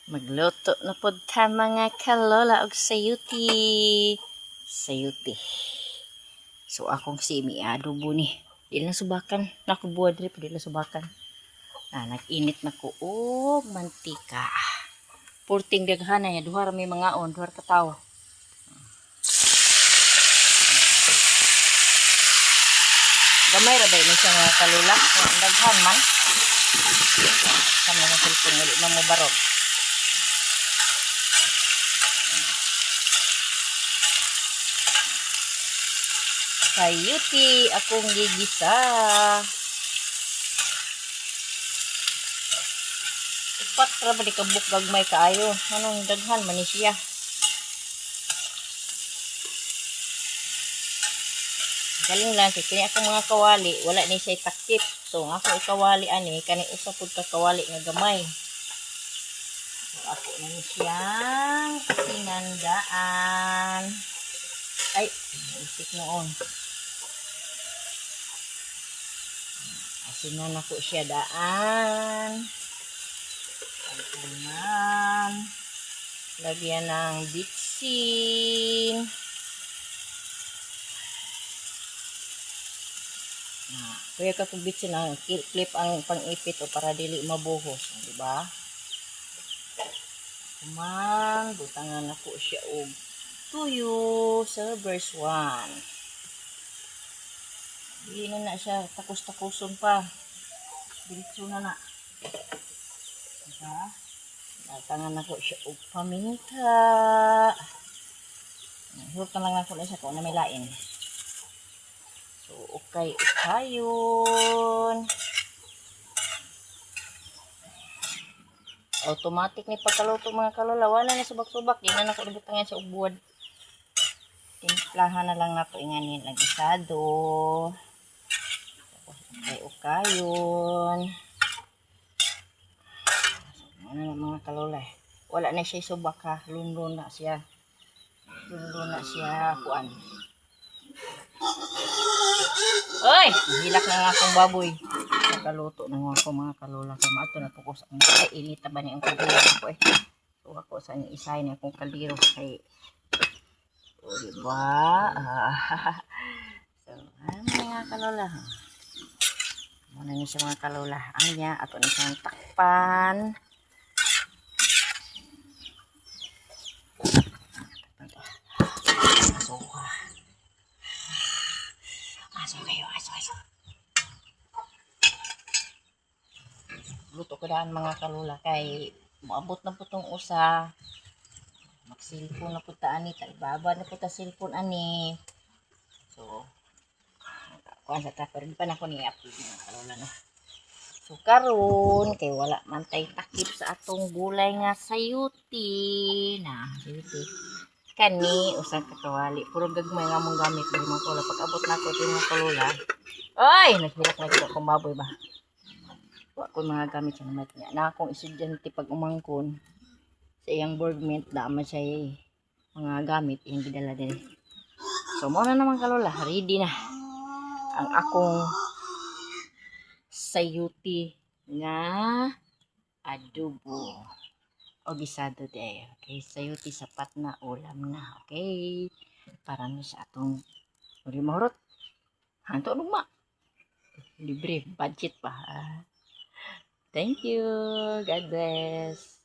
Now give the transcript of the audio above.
Magluto na pod ta mga kalola og sayuti. Sayuti. So akong si adobo ni. Dili na subakan. Nakubuad rin pa dili na subakan. Nag-init na ko og mantika. Purting daghan na ya. Duha ra may mga on. Duha ka tao. Gamay ra ba ni siya mga kalola. Daghan man. Kami na cellphone ulit na mo barog. Sayuti akong gigisa. Upat ra ba di kabuk gagmay kaayo. Anong daghan man ni siya. Galing lang kini ako mga kawali, wala ni siya takip. So ako ikawali ani kani usa pud ka kawali nga gamay. So ako na ni siyang sinandaan. Ay, isip noon. Asinan ako siya daan. Pagkunan. Lagyan ng bitsin. Kaya ka kung bitsin ang clip ang pang-ipit o para dili mabuhos. Diba? Kuman, butangan ako siya og tuyo sa verse 1. Dili na siya takos-takoson pa. Diretso na. Diba? Butangan ako siya og paminta. Hurot na lang ako na siya kung na may lain. So, ukayon. Automatic ni pagkaluto mga kalola. Wala na subak-subak. Di na ako nabutangan sa ubuad. Timplahan na lang ako inganin. Nagisado. Ukayon. Ano na mga kalola. Wala na siya subak ha. Lunlun na siya. Kuan. Oy! Hilak na nga akong baboy. Nakaluto na nga ako mga kalola. Kama ito na po sa ay inita ba niya ang kaldero ko eh. So ako sa isay na akong kaldero kay o diba? So mga kalola. Muna niya siya mga kalola. Anya ato na siyang takpan. Luto ko daan mga kalola kay maabot na po itong usa. Mag-cellphone na po ta ani. Ibaba na po ta cellphone ani. So, kuhan sa tapper. Di pa na ko ni-upload mga kalola no. So, karon kay wala man tay takip sa atong gulay nga sayuti. Sayuti. Kani, usang kakawali. Puro gagmay nga mong gamit. Mga kalola. Pag abot na ko ito mga kalola. Ay! Naghilak na ito akong baboy ba? Ako mga gamit sa namat niya. Na akong estudyante pag umangkon sa iyang boardment, dama siya mga gamit yung gidala din. So, muna naman kalola. Ready na ang akong sayuti nga adobo. O gisado day. Okay, sayuti sapat na ulam na. Okay. Para na sa atong uri mahurot. Hanto nugma. Libre. Budget pa. Thank you. God bless.